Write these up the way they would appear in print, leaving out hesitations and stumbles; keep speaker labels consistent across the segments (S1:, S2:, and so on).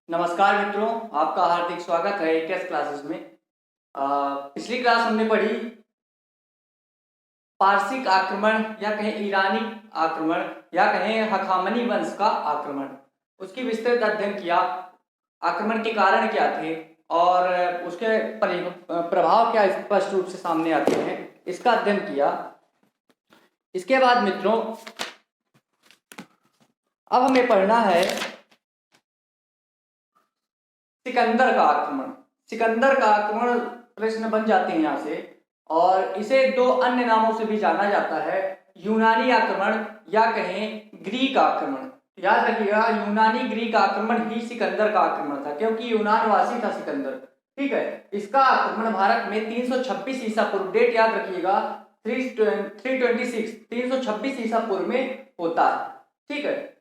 S1: नमस्कार मित्रों, आपका हार्दिक स्वागत है एकेएस क्लासेस में। पिछली क्लास हमने पढ़ी पारसिक आक्रमण या कहें ईरानी आक्रमण या कहें हखामनी वंश का आक्रमण। उसकी विस्तृत अध्ययन किया, आक्रमण के कारण क्या थे और उसके प्रभाव क्या स्पष्ट रूप से सामने आते हैं, इसका अध्ययन किया। इसके बाद मित्रों अब हमें पढ़ना है सिकंदर का आक्रमण। सिकंदर का आक्रमण प्रश्न बन जाते हैं यहाँ से, और इसे दो अन्य नामों से भी जाना जाता है, यूनानी आक्रमण या कहें ग्रीक आक्रमण। याद रखिएगा, यूनानी ग्रीक आक्रमण ही सिकंदर का आक्रमण था, क्योंकि यूनान वासी था सिकंदर। ठीक है, इसका आक्रमण भारत में 326 ईसा पूर्व, डेट याद रखिएगा 326 ईसा पूर्व में होता है। ठीक है,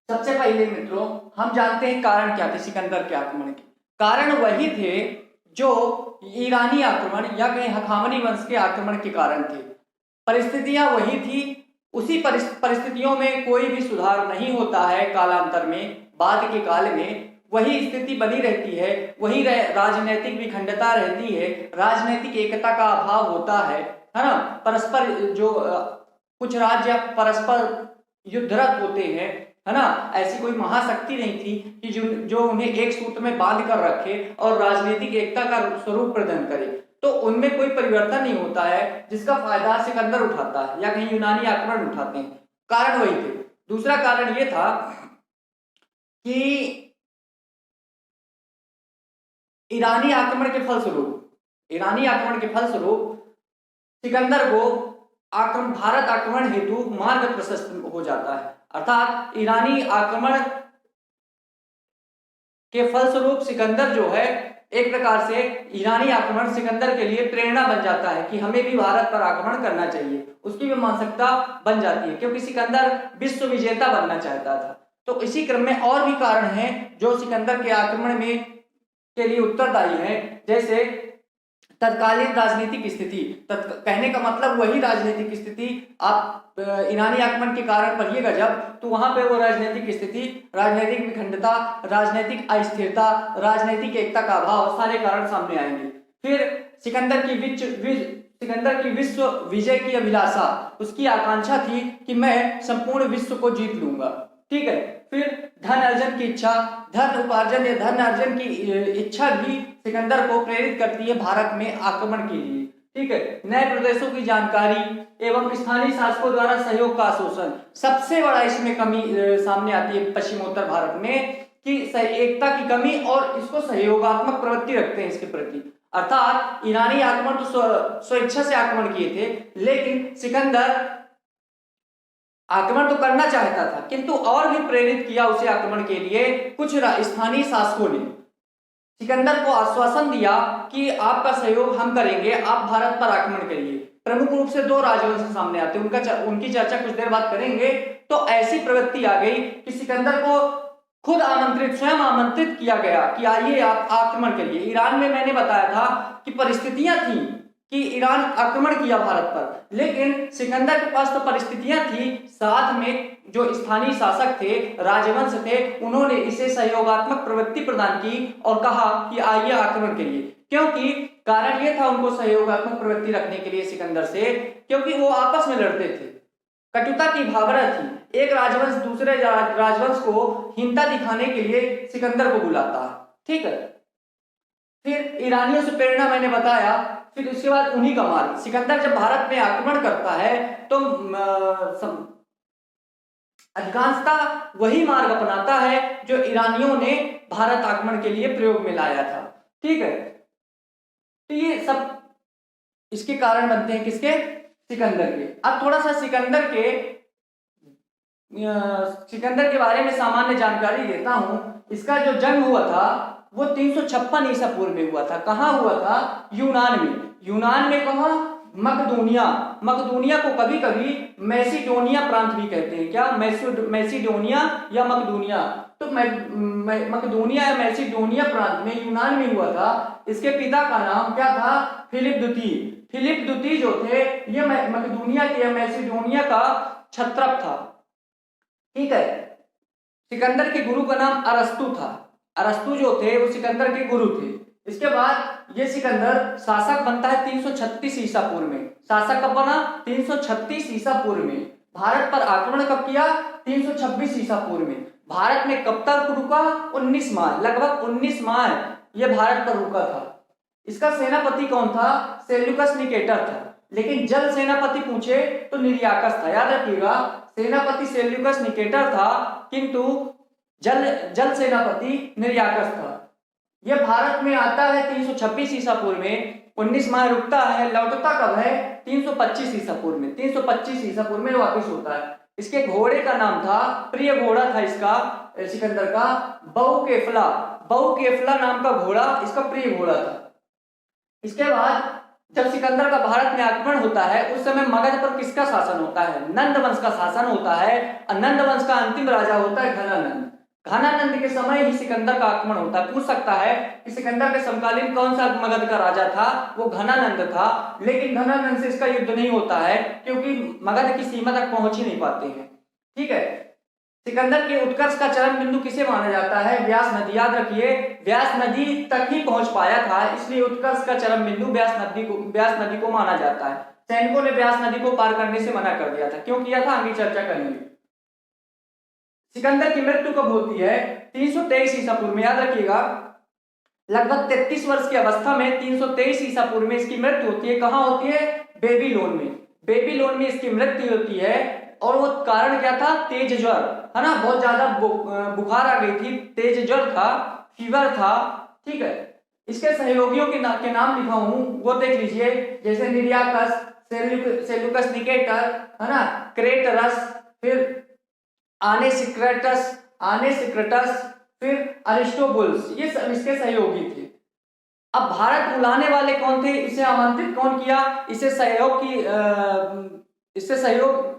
S1: सबसे पहले मित्रों हम जानते हैं कारण क्या थे सिकंदर के आक्रमण के। कारण वही थे जो ईरानी आक्रमण या कहीं हखामनी वंश के आक्रमण के कारण थे। परिस्थितियां वही थी, उसी परिस्थितियों में कोई भी सुधार नहीं होता है। कालांतर में, बाद के काल में वही स्थिति बनी रहती है, वही राजनीतिक विखंडता रहती है, राजनीतिक एकता का अभाव होता है ना। परस्पर जो कुछ राज्य परस्पर युद्धरत होते हैं, है ना। ऐसी कोई महाशक्ति नहीं थी कि जो उन्हें एक सूत्र में बांध कर रखे और राजनीतिक एकता का स्वरूप प्रदान करे। तो उनमें कोई परिवर्तन नहीं होता है, जिसका फायदा सिकंदर उठाता है या कहीं यूनानी आक्रमण उठाते हैं। कारण वही थे। दूसरा कारण यह था कि ईरानी आक्रमण के फलस्वरूप सिकंदर को भारत आक्रमण हेतु मार्ग प्रशस्त हो जाता है। अर्थात ईरानी आक्रमण के फलस्वरूप सिकंदर जो है, एक प्रकार से ईरानी आक्रमण सिकंदर के लिए प्रेरणा बन जाता है कि हमें भी भारत पर आक्रमण करना चाहिए। उसकी भी मानसिकता बन जाती है, क्योंकि सिकंदर विश्व विजेता बनना चाहता था। तो इसी क्रम में और भी कारण हैं जो सिकंदर के आक्रमण में के लिए उत्तरदायी हैं। जैसे तत्कालीन राजनीतिक स्थिति, कहने का मतलब वही राजनीतिक स्थिति। आप ईरानी आक्रमण के कारण पढ़िएगा जब, तो वहां पे वो राजनीतिक स्थिति, राजनीतिक विखंडता, राजनीतिक अस्थिरता, राजनीतिक एकता का अभाव, सारे कारण सामने आएंगे। फिर सिकंदर की विश्व विजय की अभिलाषा, उसकी आकांक्षा थी कि मैं संपूर्ण विश्व को जीत लूंगा। ठीक है। फिर धन अर्जन की इच्छा, धन उपार्जन या धन अर्जन की इच्छा भी सिकंदर को प्रेरित करती है भारत में आक्रमण के लिए। ठीक है। नए प्रदेशों की जानकारी एवं स्थानीय शासकों द्वारा सहयोग का आश्वासन, सबसे बड़ा इसमें कमी सामने आती है पश्चिमोत्तर भारत में, कि एकता की कमी, और इसको सहयोगात्मक प्रवृत्ति रखते हैं इसके प्रति। अर्थात ईरानी आक्रमण तो स्वेच्छा से आक्रमण किए थे, लेकिन सिकंदर आक्रमण तो करना चाहता था, किंतु और भी प्रेरित किया उसे आक्रमण के लिए कुछ स्थानीय शासकों ने। सिकंदर को आश्वासन दिया कि आपका सहयोग हम करेंगे, आप भारत पर आक्रमण करिए। प्रमुख रूप से दो राजवंश सामने आते हैं, उनकी चर्चा कुछ देर बाद करेंगे। तो ऐसी प्रवृत्ति आ गई कि सिकंदर को खुद स्वयं आमंत्रित किया गया कि आइए आप आक्रमण करिए। ईरान में मैंने बताया था कि परिस्थितियां थी कि ईरान आक्रमण किया भारत पर, लेकिन सिकंदर के पास तो परिस्थितियां थी, साथ में जो स्थानीय शासक थे, राजवंश थे, उन्होंने इसे सहयोगात्मक प्रवृत्ति प्रदान की और कहा कि आइए आक्रमण करिए। क्योंकि कारण यह था उनको सहयोगात्मक प्रवृत्ति रखने के लिए सिकंदर से, क्योंकि वो आपस में लड़ते थे, कटुता की भावना थी। एक राजवंश दूसरे राजवंश को हीनता दिखाने के लिए सिकंदर को बुलाता है। ठीक है। फिर ईरानियों से प्रेरणा मैंने बताया। फिर उसके बाद उन्हीं का मार्ग, सिकंदर जब भारत में आक्रमण करता है तो अधिकांशतः वही मार्ग अपनाता है जो ईरानियों ने भारत आक्रमण के लिए प्रयोग में लाया था। ठीक है। तो ये सब इसके कारण बनते हैं, किसके? सिकंदर के। अब थोड़ा सा सिकंदर के बारे में सामान्य जानकारी देता हूं। इसका जो जन्म हुआ था वो 356 ईसा पूर्व में हुआ था। कहां हुआ था? यूनान में। यूनान में कहां? मकदूनिया। मकदूनिया को कभी कभी मैसिडोनिया प्रांत भी कहते हैं। क्या? मैसिडोनिया या मकदूनिया। तो मकदूनिया या मैसिडोनिया प्रांत में, यूनान में हुआ था। इसके पिता का नाम क्या था? फिलिप द्वितीय। फिलिप द्वितीय जो थे, ये मकदूनिया के या मैसिडोनिया का क्षत्रप था। ठीक है। सिकंदर के गुरु का नाम अरस्तु था। अरस्तु जो थे वो सिकंदर के गुरु थे। इसके बाद ये सिकंदर शासक बनता है 336 ईसा पूर्व में। शासक कब बना? 336 ईसा पूर्व में। भारत पर आक्रमण कब किया? 326 ईसा पूर्व में। भारत में कब तक रुका? 19 माह, लगभग 19 माह ये भारत पर रुका था। इसका सेनापति कौन था? सेल्यूकस निकेटर था। लेकिन जल सेनापति पूछे तो निर्याकस था। याद रखिएगा, सेनापति सेल्यूकस निकेटर था किंतु जल सेनापति निर्याकस था। यह भारत में आता है 326 ईसा पूर्व में, 19 माह रुकता है, लौटता कब है? 325 ईसा पूर्व में। 325 ईसा पूर्व में वापिस होता है। इसके घोड़े का नाम था, प्रिय घोड़ा था इसका सिकंदर का, बहुकेफला। बहुकेफला नाम का घोड़ा इसका प्रिय घोड़ा था। इसके बाद जब सिकंदर का भारत में आक्रमण होता है उस समय मगध पर किसका शासन होता है? नंद वंश का शासन होता है। नंद वंश का अंतिम राजा होता है घनानंद। घनानंद के समय ही सिकंदर का आक्रमण होता है। पूछ सकता है कि सिकंदर के समकालीन कौन सा मगध का राजा था? वो घनानंद था। लेकिन घनानंद से इसका युद्ध नहीं होता है क्योंकि मगध की सीमा तक पहुंच ही नहीं पाते हैं। ठीक है। सिकंदर के उत्कर्ष का चरम बिंदु किसे माना जाता है? व्यास नदी। याद रखिए, व्यास नदी तक ही पहुंच पाया था, इसलिए उत्कर्ष का चरम बिंदु व्यास नदी को माना जाता है। सैनिकों ने व्यास नदी को पार करने से मना कर दिया था। क्यों किया था? आगे चर्चा करेंगे। सिकंदर की मृत्यु कब होती है? 323 ईसा पूर्व में। याद रखिएगा, लगभग 33 वर्ष की अवस्था में 323 ईसा पूर्व में इसकी मृत्यु होती है। कहां होती है? बेबीलोन में। बेबीलोन में इसकी मृत्यु होती है। और वो कारण क्या था? तेज ज्वर, है ना, बहुत ज्यादा बुखार आ गई थी, तेज ज्वर था, फीवर था। ठीक है। इसके सहयोगियों के नाम लिखा हूं, वो देख लीजिए, जैसे निर्याकस, सेल्यूकस निकेटर, है ना, क्रेटरस, फिर आनेसिक्रेटस, फिर अरिस्टोबुल्स, ये सब इसके सहयोगी थे। अब भारत बुलाने वाले कौन थे? इसे आमंत्रित कौन किया? इसे सहयोग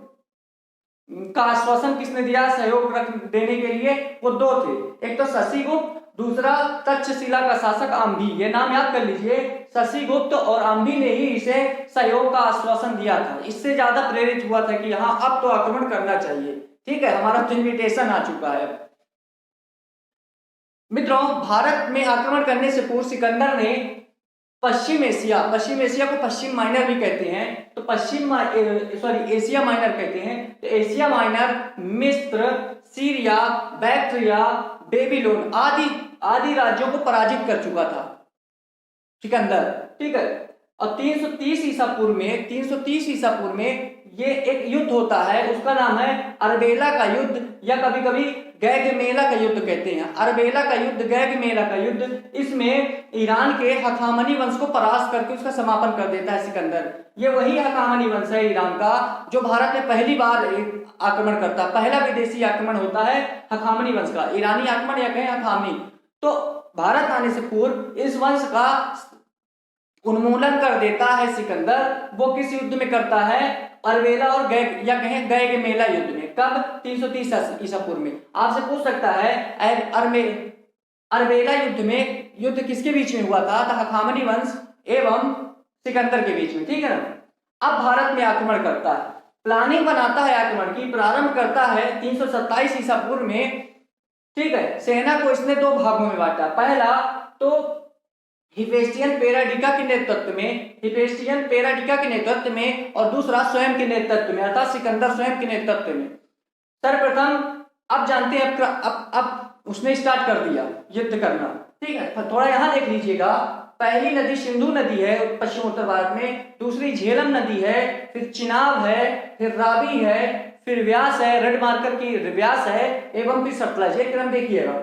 S1: का आश्वासन किसने दिया सहयोग देने के लिए? वो दो थे, एक तो शशिगुप्त, दूसरा तक्षशिला का शासक आम्भी। ये नाम याद कर लीजिए, शशिगुप्त और आम्भी ने ही इसे सहयोग का आश्वासन दिया था। इससे ज्यादा प्रेरित हुआ था कि हाँ अब तो आक्रमण करना चाहिए। ठीक है, हमारा तो इन्विटेशन आ चुका है। मित्रों, भारत में आक्रमण करने से पूर्व सिकंदर ने पश्चिम एशिया को पश्चिम माइनर भी कहते हैं, तो एशिया माइनर कहते हैं, तो एशिया माइनर, मिस्र, सीरिया, बैक्ट्रिया, बेबीलोन आदि राज्यों को पराजित कर चुका था सिकंदर। ठीक है। और 330 ईसा पूर्व में ये एक युद्ध होता है, उसका नाम है अरबेला का युद्ध, या कभी कभी गैगमेला का युद्ध कहते हैं। अरबेला का युद्ध, गैगमेला का युद्ध, इसमें ईरान के हखामनी वंश को परास्त करके उसका समापन कर देता है सिकंदर। ये वही हखामनी वंश है ईरान का जो भारत में पहली बार आक्रमण करता है। पहला विदेशी आक्रमण होता है हखामनी वंश का, ईरानी आक्रमण या कहें हखामनी। तो भारत आने से पूर्व इस वंश का उन्मूलन कर देता है सिकंदर। वो किस युद्ध में करता है? अरबेला और गैगमेला युद्ध में। कब? 330 ईसा पूर्व में। आपसे पूछ सकता है अरबेला युद्ध किसके बीच में हुआ था? हखामनी वंश एवं सिकंदर के बीच में। ठीक है ना। अब भारत में आक्रमण करता है, प्लानिंग बनाता है आक्रमण की, प्रारंभ करता है 327 ईसा पूर्व में। ठीक है। सेना को इसने दो भागों में बांटा। पहला तो हिफेस्टियन पेराडिका के नेतृत्व में और दूसरा स्वयं के नेतृत्व में, अर्थात सिकंदर स्वयं के नेतृत्व में। सर्वप्रथम अब जानते हैं, अब उसने स्टार्ट कर दिया युद्ध करना। ठीक है। थोड़ा यहां देख लीजिएगा, पहली नदी सिंधु नदी है पश्चिम उत्तर भारत में, दूसरी झेलम नदी है, फिर चिनाब है, फिर रावी है, फिर व्यास है, रेड मार्कर की व्यास है, एवं फिर सतलज। एक क्रम देखिएगा।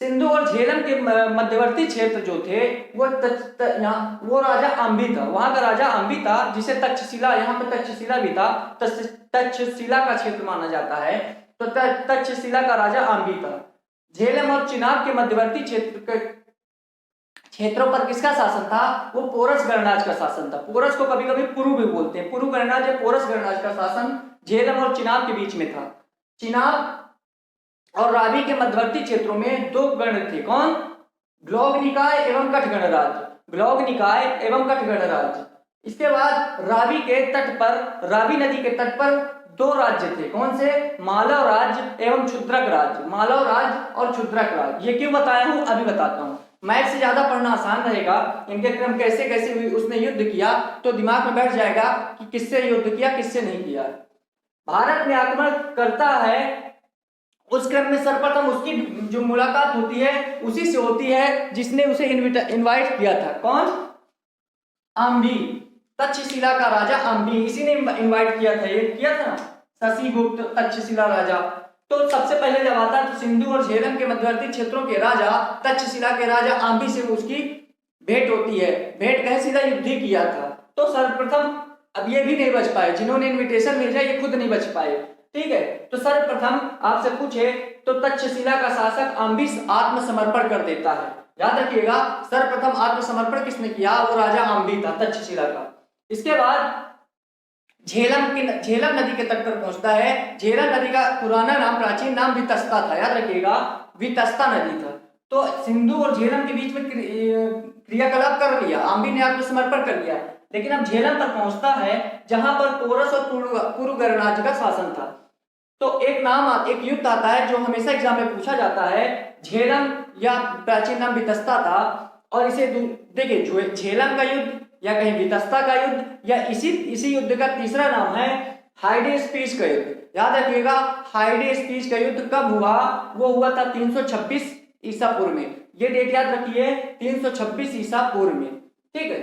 S1: सिंधु और झेलम के मध्यवर्ती क्षेत्र जो थे वो राजा आम्भी था, वहां का राजा आम्भी था, जिसे तक्षशिला, यहाँ पे तक्षशिला भी था, तक्षशिला का क्षेत्र माना जाता है, तो तक्षशिला का राजा आम्भी था। झेलम और चिनाब के मध्यवर्ती क्षेत्रों पर किसका शासन था? वो पोरस गणराज का शासन था। पोरस को कभी कभी पुरु भी बोलते हैं, पुरु गणराज या पोरस गणराज का शासन झेलम और चिनाब के बीच में था। चिनाब और रावी के मध्यवर्ती क्षेत्रों में दो गण थे। कौन? ग्लॉग निकाय एवं कठ गणराज। इसके बाद रावी नदी के तट पर दो राज्य थे। कौन से? मालव राज्य एवं क्षुद्रक राज्य। मालव राज्य और क्षुद्रक राज्य। ये क्यों बताया हूं, अभी बताता हूं। मैथ से ज्यादा पढ़ना आसान रहेगा। इनके क्रम कैसे कैसे उसने युद्ध किया तो दिमाग में बैठ जाएगा कि किससे युद्ध किया किससे नहीं किया। भारत में आक्रमण करता है, उस क्रम में सर्वप्रथम उसकी जो मुलाकात होती है उसी से होती है जिसने उसे इनवाइट किया था। कौन? आम्बी, तक्षशिला का राजा आम्बी, इसी ने इनवाइट किया था। ये किया था ना, शशिगुप्त तक्षशिला राजा। तो सबसे पहले जब आता है तो सिंधु और झेलम के मध्यवर्ती क्षेत्रों के राजा तक्षशिला के राजा आम्बी से उसकी भेंट होती है। भेंट कहे, सीधा युद्ध ही किया था। तो सर्वप्रथम, अब ये भी नहीं बच पाए, जिन्होंने इन्विटेशन भेजा ये खुद नहीं बच पाए। ठीक है, तो सर्वप्रथम आपसे पूछे तो तक्षशिला का शासक आम्बी आत्मसमर्पण कर देता है। याद रखिएगा, सर्वप्रथम आत्मसमर्पण किसने किया? वो राजा आम्बी था तक्षशिला का। इसके बाद झेलम नदी के तट पर पहुंचता है। झेलम नदी का पुराना नाम, प्राचीन नाम वितस्ता था। याद रखिएगा, वितस्ता नदी था। तो सिंधु और झेलम के बीच में क्रियाकलाप कर लिया, आम्बी ने आत्मसमर्पण कर लिया। लेकिन अब झेलम पर पहुंचता है जहां पर पोरस और पुरुगरणराज्य का शासन था। तो एक युद्ध आता है जो हमेशा एग्जाम में पूछा जाता है। झेलम या प्राचीन नाम वितस्ता था, और इसे देखिए झेलम का युद्ध या कहीं वितस्ता का युद्ध या इसी युद्ध का तीसरा नाम है हाइडेस्पीच का युद्ध। याद रखिएगा, हाइडेस्पीच का युद्ध कब हुआ? वो हुआ था 326 ईसा पूर्व में। ये डेट याद रखिए, 326 ईसा पूर्व में। ठीक है,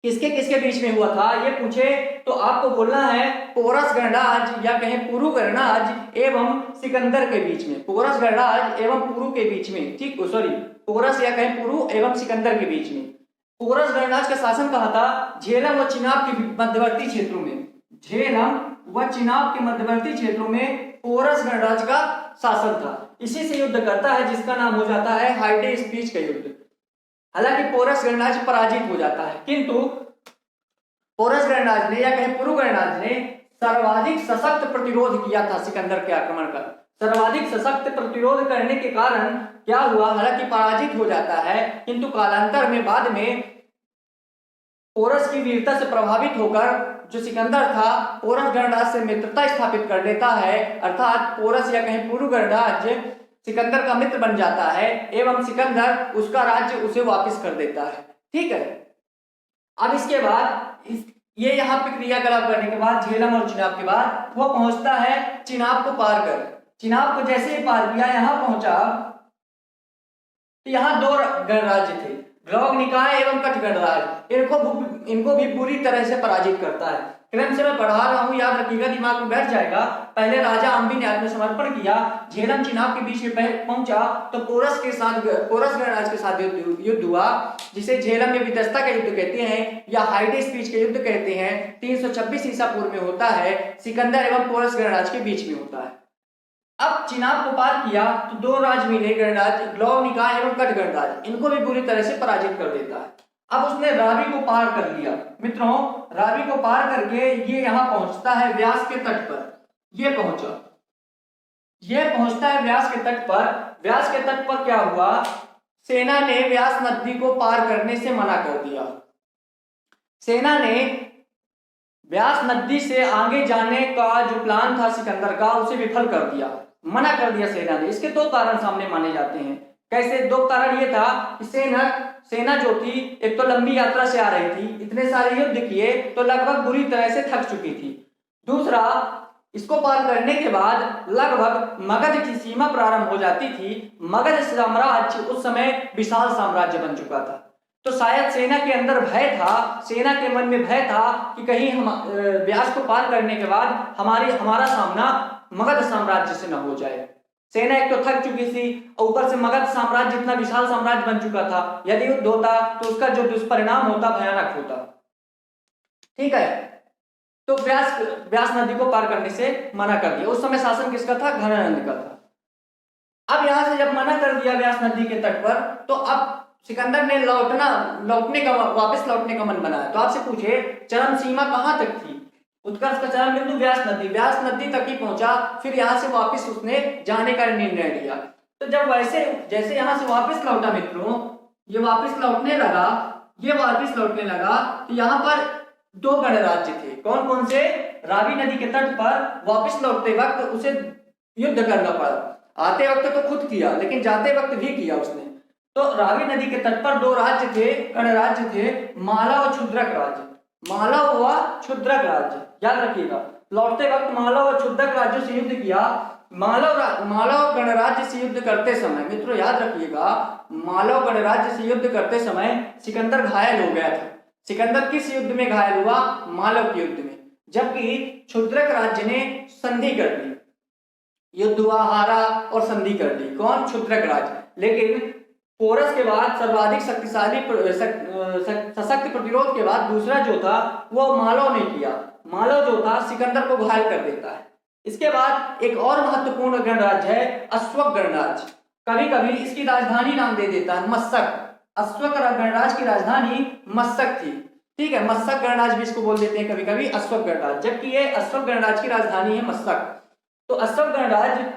S1: किसके किसके बीच में हुआ था ये पूछे तो आपको बोलना है पोरस गणराज्य या कहें पुरु गणराज्य एवं सिकंदर के बीच में। पोरस गणराज्य एवं पुरु के बीच में, ठीक, सॉरी, पोरस या कहें पुरु एवं सिकंदर के बीच में। पोरस गणराज्य का शासन कहा था? झेलम व चिनाब के मध्यवर्ती क्षेत्रों में। झेलम व चिनाब के मध्यवर्ती क्षेत्रों में पोरस गणराज्य का शासन था। इसी से युद्ध करता है जिसका नाम हो जाता है हाइडेस्पीच का युद्ध। हालांकि पोरस गणराज्य पराजित हो जाता है, किंतु पोरस गणराज्य ने या कहें पुरु गणराज्य ने सर्वाधिक सशक्त प्रतिरोध किया था सिकंदर के आक्रमण का। सर्वाधिक सशक्त प्रतिरोध करने के कारण क्या हुआ? हालांकि पराजित हो जाता है, किंतु कालांतर में बाद में पोरस की वीरता से प्रभावित होकर जो सिकंदर था पोरस गणराज्य से मित्रता स्थापित कर लेता है। अर्थात पोरस या कहें पुरु गणराज्य सिकंदर का मित्र बन जाता है एवं सिकंदर उसका राज्य उसे वापस कर देता है। ठीक है, अब इसके बाद ये यहाँ पे क्रियाकलाप करने के बाद झेलम और चिनाब के बाद वो पहुंचता है चिनाब को पार कर। चिनाब को जैसे ही पार किया, यहाँ पहुंचा तो यहाँ दो गणराज्य थे, ग्लॉग निकाय एवं कठ गणराज्य। इनको भी पूरी तरह से पराजित करता है। क्रम से मैं पढ़ा रहा हूँ, याद रखिएगा, दिमाग में बैठ जाएगा। पहले राजा आम्बी ने आत्मसमर्पण किया, झेलम चिनाब के बीच में पहुंचा तो पोरस गणराज्य के साथ युद्ध हुआ, जिसे झेलम में वितस्ता का युद्ध कहते हैं या हाइडेस्पीच का युद्ध कहते हैं। 326 ईसा पूर्व में होता है, सिकंदर एवं पोरस गणराज्य के बीच में होता है। अब चिनाब को पार किया तो दो राज्य मिले गणराज्य, ग्लॉग निकाय एवं कठ गणराज्य, इनको भी बुरी तरह से पराजित कर देता है। अब उसने रावी को पार कर लिया। मित्रों, रावी को पार करके ये यहाँ पहुंचता है व्यास के तट पर। ये पहुंचता है व्यास के तट पर। व्यास के तट पर क्या हुआ? सेना ने व्यास नदी को पार करने से मना कर दिया। सेना ने व्यास नदी से आगे जाने का जो प्लान था सिकंदर का, उसे विफल कर दिया, मना कर दिया सेना ने। इसके दो कारण सामने माने जाते हैं। कैसे? दो कारण ये था कि सेना जो थी, एक तो लंबी यात्रा से आ रही थी, इतने सारे युद्ध किए तो लगभग बुरी तरह से थक चुकी थी। दूसरा, इसको पार करने के बाद लगभग मगध की सीमा प्रारंभ हो जाती थी। मगध साम्राज्य उस समय विशाल साम्राज्य बन चुका था। तो शायद सेना के अंदर भय था, सेना के मन में भय था कि कहीं हम व्यास को पार करने के बाद हमारा सामना मगध साम्राज्य से न हो जाए। सेना एक तो थक चुकी थी, ऊपर से मगध साम्राज्य इतना विशाल साम्राज्य बन चुका था, यदि युद्ध होता तो उसका जो दुष्परिणाम होता भयानक होता। ठीक है, तो व्यास नदी को पार करने से मना कर दिया। उस समय शासन किसका था? घनानंद का था। अब यहां से जब मना कर दिया व्यास नदी के तट पर, तो अब सिकंदर ने वापस लौटने का मन बनाया। तो आपसे पूछे चरम सीमा कहां तक थी? उत्कर्ष का चरम बिंदु व्यास नदी तक ही पहुंचा। फिर यहाँ से वापस उसने जाने का निर्णय लिया। तो जब जैसे यहाँ से वापस लौटा मित्रों, ये वापस लौटने लगा, तो यहाँ पर दो गणराज्य थे। कौन कौन से? रावी नदी के तट पर वापस लौटते वक्त उसे युद्ध करना पड़ा। आते वक्त तो खुद किया, लेकिन जाते वक्त भी किया उसने। तो रावी नदी के तट पर दो राज्य थे, गणराज्य थे, माला और क्षुद्रक राज्य। माला हुआ क्षुद्रक राज्य, याद रखिएगा। लौटते वक्त माला और क्षुद्रक राज्यों से युद्ध किया। माला और गणराज्य से युद्ध करते समय, मित्रों याद रखिएगा, माला और गणराज्य से युद्ध करते समय सिकंदर घायल हो गया था। सिकंदर किस युद्ध में घायल हुआ? मालव के युद्ध में। जबकि क्षुद्रक राज्य ने संधि कर दी, युद्ध हुआ, हारा और संधि कर दी। कौन? क्षुद्रक राज्य। लेकिन पोरस के बाद सर्वाधिक शक्तिशाली सशक्त प्रतिरोध के बाद दूसरा जो था वो मालव ने किया। मालव जो था सिकंदर को घायल कर देता है। इसके बाद एक और महत्वपूर्ण गणराज्य है अश्वक गणराज्य। कभी कभी इसकी राजधानी नाम दे देता है मस्सक। अश्वक गणराज्य की राजधानी मस्सक थी, ठीक है। मस्सक गणराज्य भी इसको बोल देते हैं कभी कभी अश्वक गणराज्य, जबकि ये अश्वक गणराज्य की राजधानी है मस्सक। तो अश्वक गणराज्य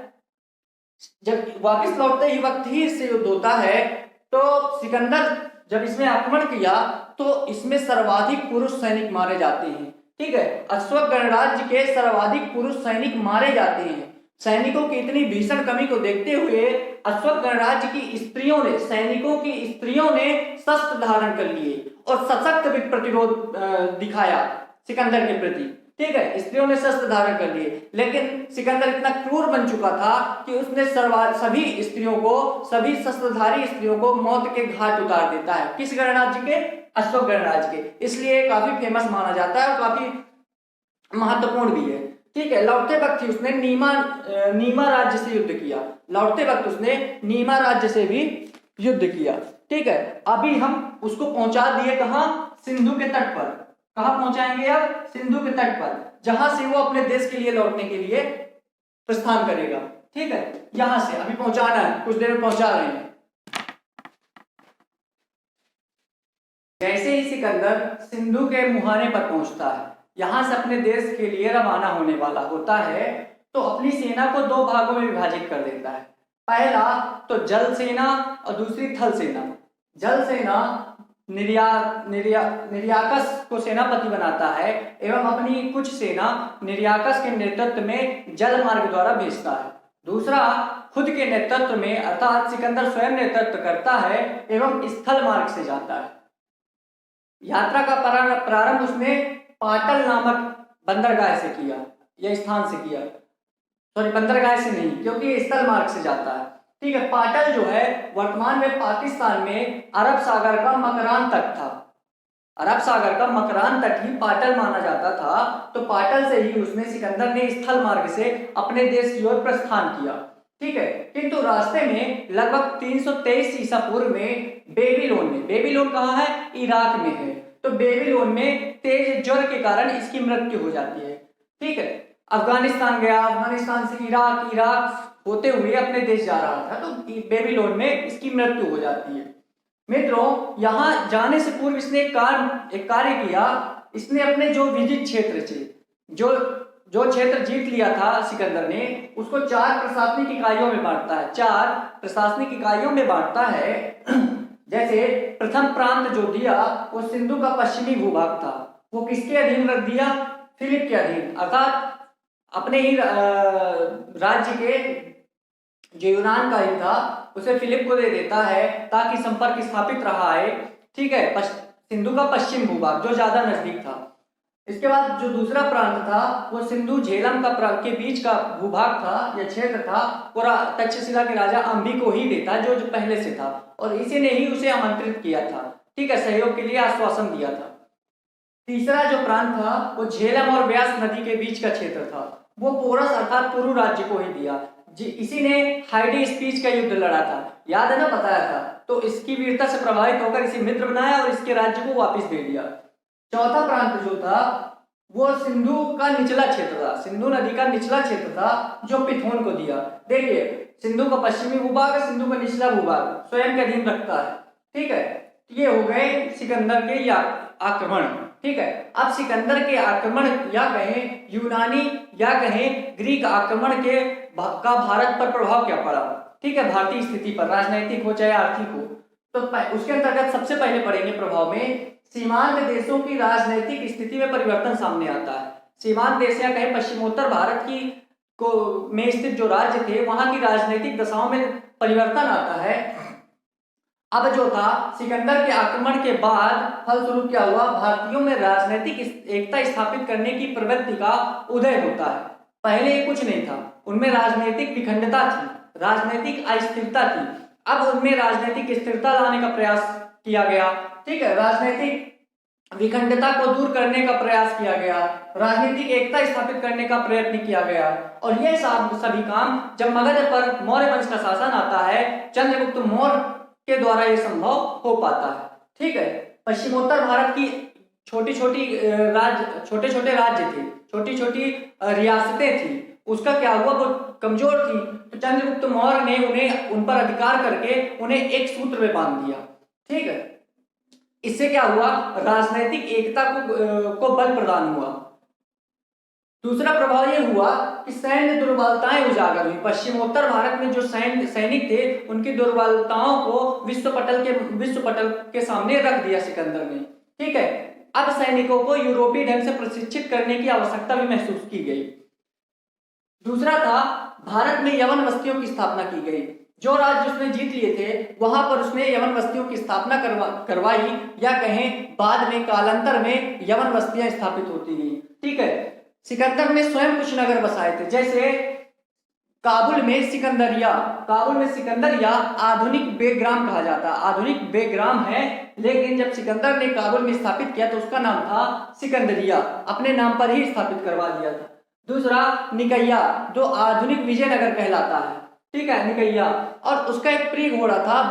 S1: जब वापस लौटते ही वक्त ही इससे युद्ध होता है। तो सिकंदर जब इसमें आक्रमण किया तो इसमें सर्वाधिक पुरुष सैनिक मारे जाते हैं, ठीक है। अश्वक गणराज्य के सर्वाधिक पुरुष सैनिक मारे जाते हैं। सैनिकों की इतनी भीषण कमी को देखते हुए अश्वक गणराज्य की स्त्रियों ने, सैनिकों की स्त्रियों ने शस्त्र धारण कर लिए और सशक्त प्रतिरोध दिखाया सिकंदर के प्रति, ठीक है। स्त्रियों ने शस्त्र धारण कर लिए, लेकिन सिकंदर इतना क्रूर बन चुका था कि उसने सभी स्त्रियों को, सभी शस्त्रधारी स्त्रियों को मौत के घाट उतार देता है। किस गणराज्य के? अश्वक गणराज्य के। इसलिए काफी फेमस माना जाता है और काफी महत्वपूर्ण भी है, ठीक है। लौटते वक्त ही उसने नीमा राज्य से युद्ध किया। लौटते वक्त उसने नीमा राज्य से भी युद्ध किया, ठीक है। अभी हम उसको पहुंचा दिए कहां? सिंधु के तट पर। कहां पहुंचाएंगे अब? सिंधु के तट पर, जहां से वो अपने देश के लिए लौटने के लिए प्रस्थान करेगा, ठीक है। यहां से अभी पहुंचाना है, कुछ देर में पहुंचा रहे हैं। जैसे ही सिकंदर सिंधु के मुहाने पर पहुंचता है, यहां से अपने देश के लिए रवाना होने वाला होता है, तो अपनी सेना को दो भागों में विभाजित कर देता है। पहला तो जल सेना और दूसरी थल सेना। जल सेना निर्याकस को सेनापति बनाता है एवं अपनी कुछ सेना निर्याकस के नेतृत्व में जल मार्ग द्वारा भेजता है। दूसरा खुद के नेतृत्व में, अर्थात सिकंदर स्वयं नेतृत्व करता है एवं स्थल मार्ग से जाता है। यात्रा का प्रारंभ उसने पाटल नामक बंदरगाह से किया, या स्थान से किया। सॉरी, बंदरगाह से नहीं, क्योंकि स्थल मार्ग से जाता है, ठीक है। पाटल जो है वर्तमान में पाकिस्तान में अरब सागर का मकरान तट था। अरब सागर का मकरान तट ही पाटल माना जाता था। तो पाटल से ही उसने, सिकंदर ने स्थल मार्ग से अपने देश की ओर प्रस्थान किया, ठीक है। किंतु रास्ते में लगभग 323 ईसा पूर्व में बेबीलोन कहाँ है? इराक में है। तो बेबीलोन में तेज ज्वर के कारण इसकी मृत्यु हो जाती है, ठीक है। अफगानिस्तान गया, अफगानिस्तान से इराक होते हुए अपने देश जा रहा था, तो बेबीलोन में इसकी मृत्यु हो जाती है। मित्रों, यहाँ जाने से पूर्व इसने एक कार्य किया। इसने अपने जो विजित क्षेत्र थे, जो क्षेत्र जीत लिया था सिकंदर ने, उसको 4 प्रशासनिक इकाइयों में बांटता है। 4 प्रशासनिक इकाइयों में बांटता है। जैसे प्रथम प्रांत जो दिया वो सिंधु का पश्चिमी भूभाग था। वो किसके अधीन रख दिया? फिलिप के अधीन, अर्थात अपने ही राज्य के जो यूनान का ही था उसे फिलिप को दे देता है, ताकि संपर्क स्थापित रहा है, ठीक है। सिंधु का पश्चिम भूभाग जो ज्यादा नजदीक था। इसके बाद जो दूसरा प्रांत था वो सिंधु झेलम के बीच का भूभाग था या क्षेत्र था, पूरा तक्षशिला के राजा अंबी को ही देता जो पहले से था, और इसी ने ही उसे आमंत्रित किया था, ठीक है, सहयोग के लिए आश्वासन दिया था। तीसरा जो प्रांत था वो झेलम और व्यास नदी के बीच का क्षेत्र था, वो पोरस अर्थात पुरु राज्य को ही दिया। इसी ने हाइडी स्पीच का युद्ध लड़ा था, याद है ना, बताया था। तो इसकी वीरता से प्रभावित होकर इसे मित्र बनाया और इसके राज्य को वापस दे दिया। चौथा प्रांत जो था वो सिंधु का निचला क्षेत्र था, सिंधु नदी का निचला क्षेत्र था, जो पिथोन को दिया। देखिए, सिंधु का पश्चिमी भूभाग, सिंधु का निचला भूभाग स्वयं के अधीन रखता है, ठीक है। ये हो गए सिकंदर के आक्रमण, ठीक है। अब सिकंदर के आक्रमण या कहें यूनानी या कहें ग्रीक आक्रमण का भारत पर प्रभाव क्या पड़ा, ठीक है, भारतीय स्थिति पर, राजनीतिक हो चाहे आर्थिक हो। तो उसके अंतर्गत सबसे पहले पढ़ेंगे प्रभाव में सीमांत देशों की राजनीतिक स्थिति में परिवर्तन सामने आता है। सीमांत देश या कहीं पश्चिमोत्तर भारत की को में स्थित जो राज्य थे वहां की राजनीतिक दशाओं में परिवर्तन आता है। अब जो था सिकंदर के आक्रमण के बाद फलस्वरूप क्या हुआ, भारतीयों में राजनीतिक एकता स्थापित करने की प्रवृत्ति का उदय होता है। पहले ये कुछ नहीं था, उनमें राजनीतिक विखंडता थी, राजनीतिक अस्थिरता थी। अब उनमें राजनीतिक स्थिरता लाने का प्रयास किया गया, ठीक है, राजनीतिक विखंडता को दूर करने का प्रयास किया गया, राजनीतिक एकता स्थापित करने का प्रयत्न किया गया। और ये सभी काम जब मगध पर मौर्य वंश का शासन आता है, चंद्रगुप्त मौर्य के द्वारा ये संभव हो पाता है। ठीक है, पश्चिमोत्तर भारत की छोटे छोटे राज्य थे, छोटी छोटी रियासतें थी, उसका क्या हुआ, वो कमजोर थी। तो चंद्रगुप्त मौर्य ने उन्हें उन पर अधिकार करके उन्हें एक सूत्र में बांध दिया। ठीक है, इससे क्या हुआ, राजनीतिक एकता को बल प्रदान हुआ। दूसरा प्रभाव यह हुआ कि सैन्य दुर्बलताएं उजागर हुई। पश्चिमोत्तर भारत में जो सैनिक थे उनकी दुर्बलताओं को विश्व पटल के सामने रख दिया सिकंदर ने। ठीक है, अब सैनिकों को यूरोपीय ढंग से प्रशिक्षित करने की आवश्यकता भी महसूस की गई। दूसरा था, भारत में यवन बस्तियों की स्थापना की गई। जो राज्य उसने जीत लिए थे वहां पर उसने यवन बस्तियों की स्थापना करवाई, या कहें बाद में कालांतर में यवन बस्तियां स्थापित होती गई। ठीक है, सिकंदर ने स्वयं कुछ नगर बसाए थे, जैसे काबुल में सिकंदरिया आधुनिक बेग्राम कहा जाता है, आधुनिक बेग्राम है, लेकिन जब सिकंदर ने काबुल में स्थापित किया तो उसका नाम था सिकंदरिया, अपने नाम पर ही स्थापित करवा दिया था। दूसरा निकैया, जो आधुनिक विजयनगर कहलाता है। ठीक है, निकैया, और उसका एक प्रिय घोड़ा था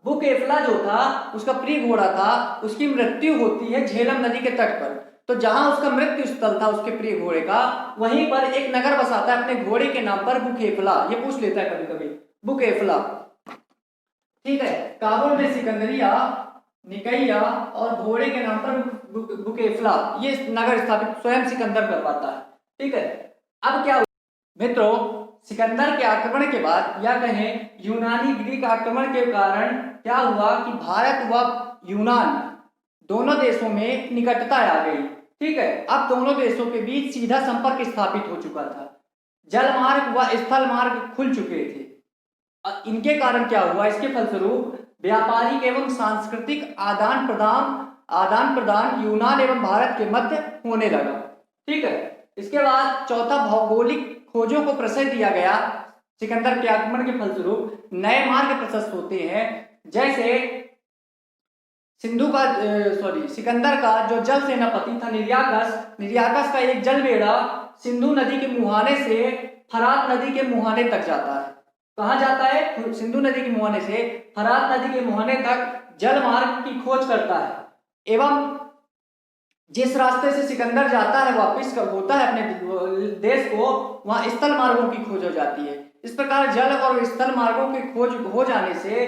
S1: बुकेफला जो था उसका प्रिय घोड़ा था, उसकी मृत्यु होती है झेलम नदी के तट पर। तो जहां उसका मृत्यु स्थल था उसके प्रिय घोड़े का, वहीं पर एक नगर बसाता है अपने घोड़े के नाम पर, बुकेफला। ये पूछ लेता है कभी कभी, बुकेफला। ठीक है, काबुल में सिकंदरिया, निकैया और घोड़े के नाम पर बुकेफला, ये नगर स्थापित स्वयं सिकंदर करवाता है। ठीक है, अब क्या मित्रों, सिकंदर के आक्रमण के बाद या कहें यूनानी ग्रीक आक्रमण के कारण क्या हुआ कि भारत व यूनान दोनों देशों में निकटता आ गई। ठीक है, अब दोनों देशों के बीच सीधा संपर्क स्थापित हो चुका था, जल मार्ग व स्थल मार्ग खुल चुके थे। इनके कारण क्या हुआ, इसके फलस्वरूप व्यापारिक एवं सांस्कृतिक आदान प्रदान यूनान एवं भारत के मध्य होने लगा। ठीक है, इसके बाद चौथा, भौगोलिक खोजों को प्रश्रय दिया गया। सिकंदर के आक्रमण के फलस्वरूप नए मार्ग प्रशस्त होते हैं, जैसे सिकंदर का जो जल सेनापति था निरियाकस का एक जल बेड़ा सिंधु नदी के मुहाने से फरात नदी के मुहाने तक जाता है। कहाँ जाता है, सिंधु नदी के मुहाने से फरात नदी के मुहाने तक जल मार्ग की खोज करता है। एवं जिस रास्ते से सिकंदर जाता है वापिस कब होता है अपने देश को, वहां स्थल मार्गों की खोज हो जाती है। इस प्रकार जल और स्थल मार्गों की खोज हो जाने से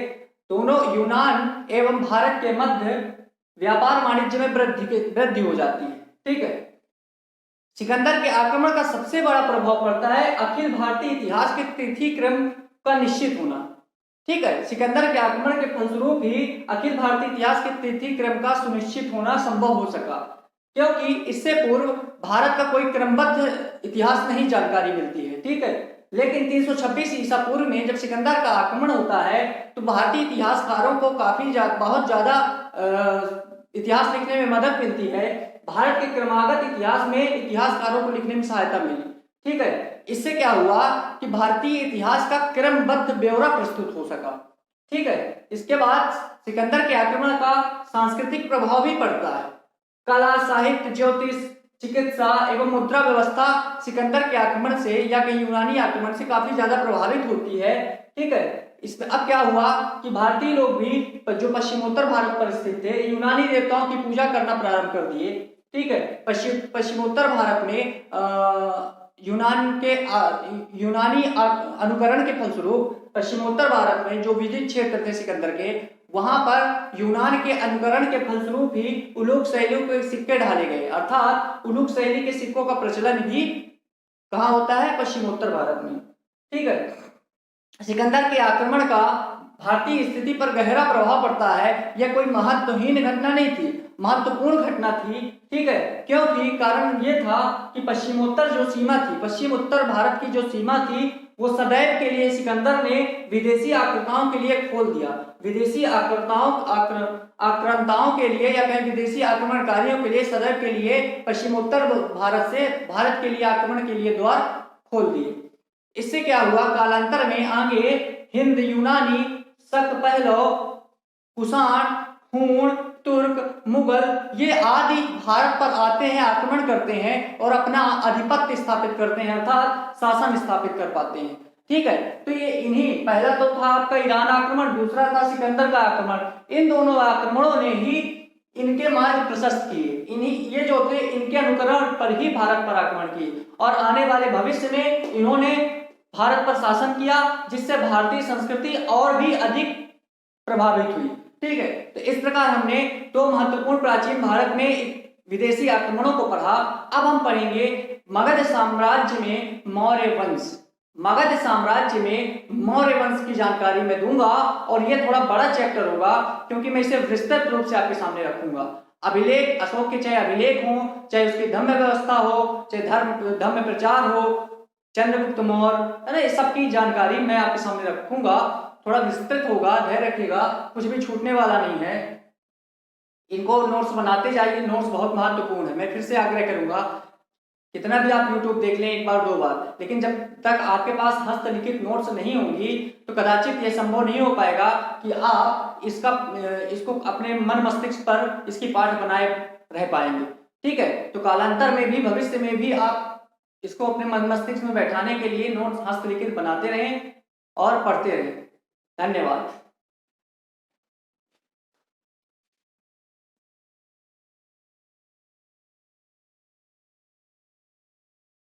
S1: दोनों यूनान एवं भारत के मध्य व्यापार वाणिज्य में वृद्धि हो जाती है। ठीक है, सिकंदर के आक्रमण का सबसे बड़ा प्रभाव पड़ता है अखिल भारतीय इतिहास के तिथि क्रम का निश्चित होना। ठीक है, सिकंदर के आक्रमण के फलस्वरूप ही अखिल भारतीय इतिहास के तिथि क्रम का सुनिश्चित होना संभव हो सका, क्योंकि इससे पूर्व भारत का कोई क्रमबद्ध इतिहास नहीं जानकारी मिलती है। ठीक है, लेकिन 326 ईसा पूर्व में जब सिकंदर का आक्रमण होता है तो भारतीय इतिहासकारों को बहुत ज्यादा इतिहास लिखने में मदद मिलती है। भारत के क्रमागत इतिहास में इतिहासकारों को लिखने में सहायता मिली। ठीक है, इससे क्या हुआ कि भारतीय इतिहास का क्रमबद्ध ब्यौरा प्रस्तुत हो सका। ठीक है, इसके बाद सिकंदर के आक्रमण का सांस्कृतिक प्रभाव भी पड़ता है। कला, साहित्य, ज्योतिष, चिकित्सा एवं मुद्रा व्यवस्था सिकंदर के आक्रमण से या कहीं यूनानी आक्रमण से काफी ज्यादा प्रभावित होती है। ठीक है, इसमें अब क्या हुआ कि भारतीय लोग भी जो पश्चिमोत्तर भारत पर स्थित थे यूनानी देवताओं की पूजा करना प्रारंभ कर दिए। ठीक है, पश्चिमोत्तर भारत में यूनानी अनुकरण के फलस्वरूप पश्चिमोत्तर भारत में जो विजित क्षेत्र थे सिकंदर के, वहां पर यूनान के अनुकरण के फलस्वरूप ही उलूक शैलियों के सिक्के ढाले गए, अर्थात उलूक शैली के सिक्कों का प्रचलन भी कहाँ होता है, पश्चिमोत्तर भारत में। ठीक है, सिकंदर के आक्रमण का भारतीय स्थिति पर गहरा प्रभाव पड़ता है, यह कोई महत्वहीन घटना नहीं थी, महत्वपूर्ण घटना थी। ठीक है, क्योंकि कारण ये था कि पश्चिमोत्तर जो सीमा थी, पश्चिम उत्तर भारत की जो सीमा थी, वो सदैव के लिए सिकंदर ने विदेशी आक्रांताओं के लिए खोल दिया। विदेशी आक्रांताओं के लिए या कहीं विदेशी आक्रमणकारियों के लिए सदैव के लिए पश्चिमोत्तर भारत से भारत के लिए आक्रमण के लिए द्वार खोल दिए। इससे क्या हुआ, कालांतर में आगे हिंद, यूनानी, शक, पहलव, कुषाण, हूण, तुर्क, मुगल ये आदि भारत पर आते हैं, आक्रमण करते हैं और अपना आधिपत्य स्थापित करते हैं, अर्थात शासन स्थापित कर पाते हैं। ठीक है, तो ये इन्हीं, पहला तो था आपका ईरान आक्रमण, दूसरा था सिकंदर का आक्रमण। इन दोनों आक्रमणों ने ही इनके मार्ग प्रशस्त किए, इन्हीं ये जो थे इनके अनुकरण पर ही भारत पर आक्रमण किए और आने वाले भविष्य में इन्होंने भारत पर शासन किया, जिससे भारतीय संस्कृति और भी अधिक प्रभावित हुई। ठीक है, तो इस प्रकार हमने दो महत्वपूर्ण प्राचीन भारत में विदेशी आक्रमणों को पढ़ा। अब हम पढ़ेंगे मगध साम्राज्य में मौर्य वंश। मगध साम्राज्य में मौर्य वंश की जानकारी मैं दूंगा और यह थोड़ा बड़ा चैप्टर होगा क्योंकि मैं इसे विस्तृत रूप से आपके सामने रखूंगा। अभिलेख अशोक के, चाहे अभिलेख हो, चाहे उसकी धम्म व्यवस्था हो, चाहे धम्म प्रचार हो, चंद्रगुप्त मौर्य, है ना, इस सब की जानकारी मैं आपके सामने रखूंगा। थोड़ा विस्तृत होगा, धैर्य रखिएगा, कुछ भी छूटने वाला नहीं है। इनको नोट्स बनाते जाइए, नोट्स बहुत महत्वपूर्ण है। मैं फिर से आग्रह करूंगा, कितना भी आप YouTube देख लें एक बार दो बार, लेकिन जब तक आपके पास हस्तलिखित नोट्स नहीं होंगी तो कदाचित यह संभव नहीं हो पाएगा कि आप इसको अपने मन मस्तिष्क पर इसकी पाठ बनाए रह पाएंगे। ठीक है, तो कालांतर में भी, भविष्य में भी आप इसको अपने मन मस्तिष्क में बैठाने के लिए नोट्स हस्तलिखित बनाते रहें और पढ़ते रहें। धन्यवाद।